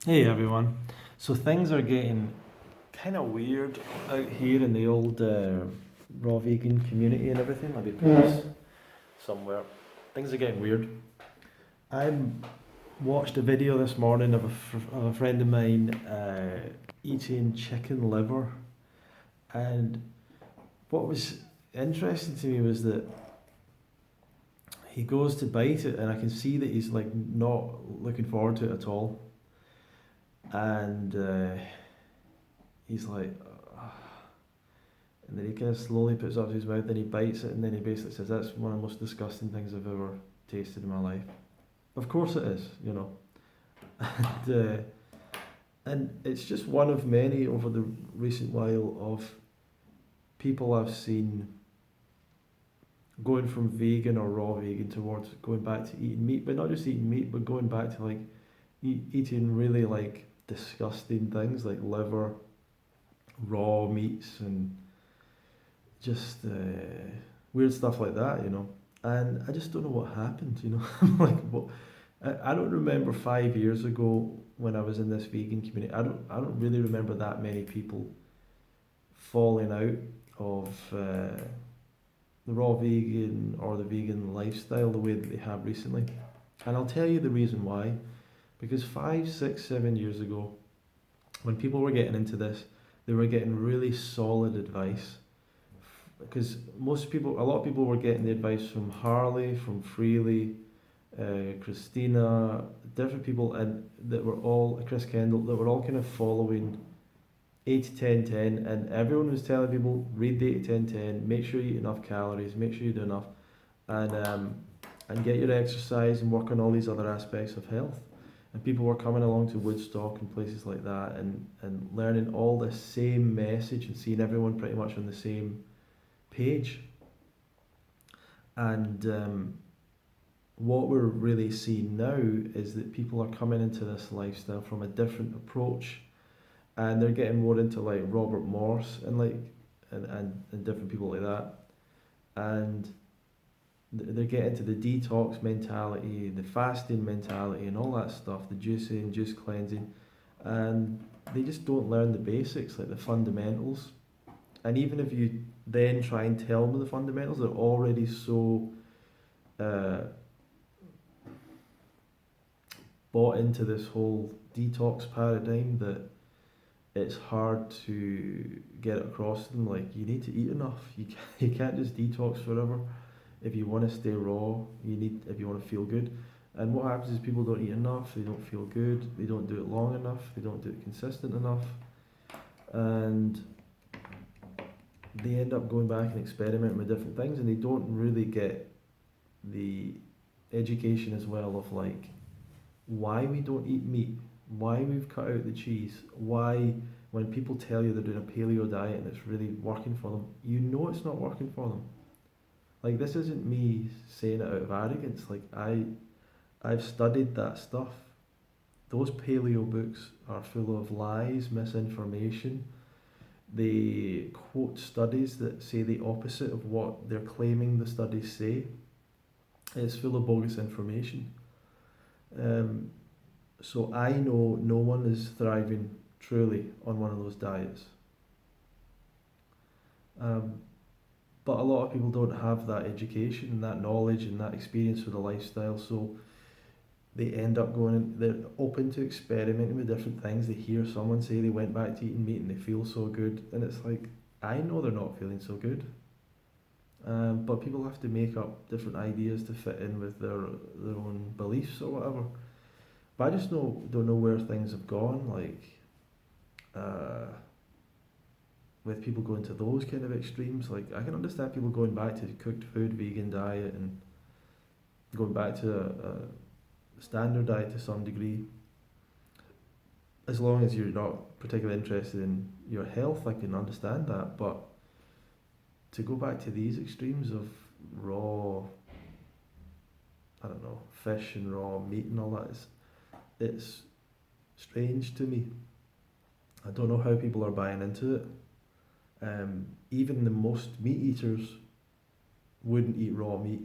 Hey everyone. So things are getting kind of weird out here in the old raw vegan community and everything. Let me put this somewhere. Things are getting weird. I watched a video this morning of of a friend of mine eating chicken liver, and what was interesting to me was that he goes to bite it, and I can see that he's like not looking forward to it at all, and he's like. And then he kind of slowly puts it up to his mouth, then he bites it, and then he basically says, "That's one of the most disgusting things I've ever tasted in my life." Of course it is, you know. And, and it's just one of many over the recent while of people I've seen going from vegan or raw vegan towards going back to eating meat, but not just eating meat, but going back to like eating really like disgusting things like liver, raw meats, and just weird stuff like that, you know. And I just don't know what happened, you know. Like, what? I don't remember 5 years ago when I was in this vegan community. I don't really remember that many people falling out of the raw vegan or the vegan lifestyle the way that they have recently. And I'll tell you the reason why. Because 5, 6, 7 years ago, when people were getting into this, they were getting really solid advice because a lot of people were getting the advice from Harley, from Freely, Christina, different people, and that were all Chris Kendall, that were all kind of following 80-10-10, and everyone was telling people read the 80-10-10, make sure you eat enough calories, make sure you do enough, and get your exercise and work on all these other aspects of health. And people were coming along to Woodstock and places like that, and learning all the same message and seeing everyone pretty much on the same page. And what we're really seeing now is that people are coming into this lifestyle from a different approach, and they're getting more into like Robert Morse and and different people like that, and they're getting into the detox mentality, the fasting mentality, and all that stuff, the juicing, juice cleansing, and they just don't learn the basics, like the fundamentals. And even if you then try and tell them the fundamentals, they're already so uh, bought into this whole detox paradigm that it's hard to get it across to them. Like, you need to eat enough. You can't just detox forever. If you want to stay raw, if you want to feel good. And what happens is people don't eat enough. They don't feel good. They don't do it long enough. They don't do it consistent enough, and they end up going back and experimenting with different things, and they don't really get the education as well of like why we don't eat meat, why we've cut out the cheese, why when people tell you they're doing a paleo diet and it's really working for them, you know it's not working for them. Like, this isn't me saying it out of arrogance. Like, I've studied that stuff. Those paleo books are full of lies, misinformation. They quote studies that say the opposite of what they're claiming the studies say. It's full of bogus information. Um, so I know no one is thriving truly on one of those diets. Um, but a lot of people don't have that education and that knowledge and that experience with the lifestyle. So they end up going, they're open to experimenting with different things. They hear someone say they went back to eating meat and they feel so good. And it's like, I know they're not feeling so good. But people have to make up different ideas to fit in with their own beliefs or whatever. But I just don't know where things have gone. Like, uh, with people going to those kind of extremes. Like, I can understand people going back to cooked food, vegan diet, and going back to a standard diet to some degree. As long as you're not particularly interested in your health, I can understand that. But to go back to these extremes of raw, I don't know, fish and raw meat and all that, it's strange to me. I don't know how people are buying into it. Even the most meat eaters wouldn't eat raw meat,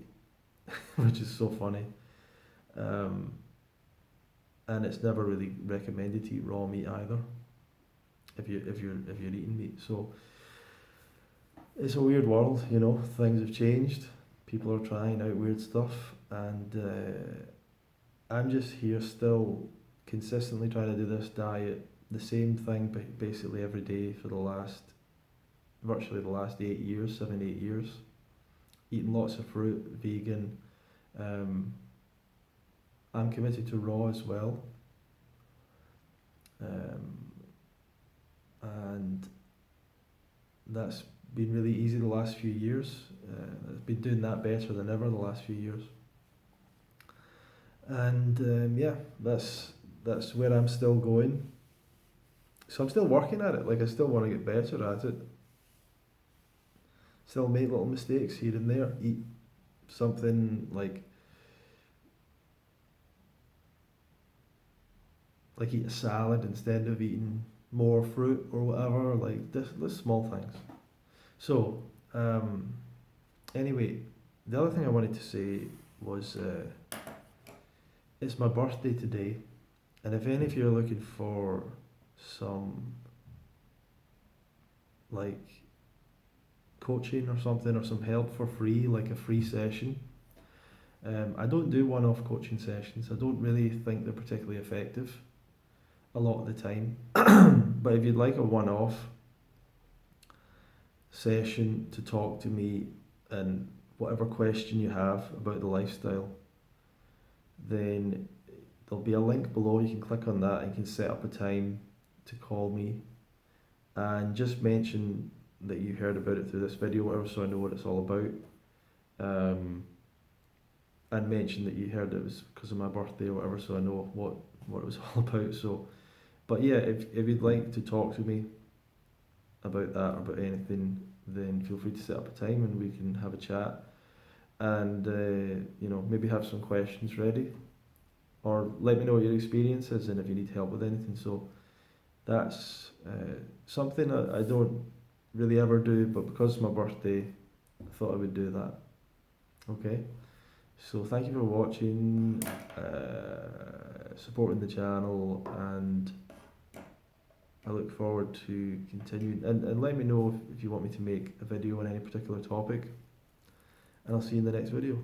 which is so funny. Um, and it's never really recommended to eat raw meat either. If you're eating meat, so it's a weird world, you know. Things have changed. People are trying out weird stuff, and I'm just here still consistently trying to do this diet, the same thing basically every day for virtually the last 8 years, 7, 8 years. Eating lots of fruit, vegan. I'm committed to raw as well. And that's been really easy the last few years. I've been doing that better than ever the last few years. And yeah, that's where I'm still going. So I'm still working at it. Like, I still want to get better at it. Still make little mistakes here and there. Eat something like eat a salad instead of eating more fruit or whatever. Like this small things. So anyway, the other thing I wanted to say was it's my birthday today, and if any of you are looking for some like coaching or something, or some help for free, like a free session, I don't do one-off coaching sessions. I don't really think they're particularly effective a lot of the time. But if you'd like a one-off session to talk to me and whatever question you have about the lifestyle, then there'll be a link below. You can click on that and you can set up a time to call me, and just mention that you heard about it through this video, whatever, so I know what it's all about. And mention that you heard it was because of my birthday or whatever, so I know what it was all about. So, but yeah, if you'd like to talk to me about that or about anything, then feel free to set up a time and we can have a chat, and you know, maybe have some questions ready, or let me know what your experience is and if you need help with anything. So that's something I don't really ever do, but because it's my birthday, I thought I would do that. Okay, so thank you for watching, supporting the channel, and I look forward to continuing, and let me know if you want me to make a video on any particular topic, and I'll see you in the next video.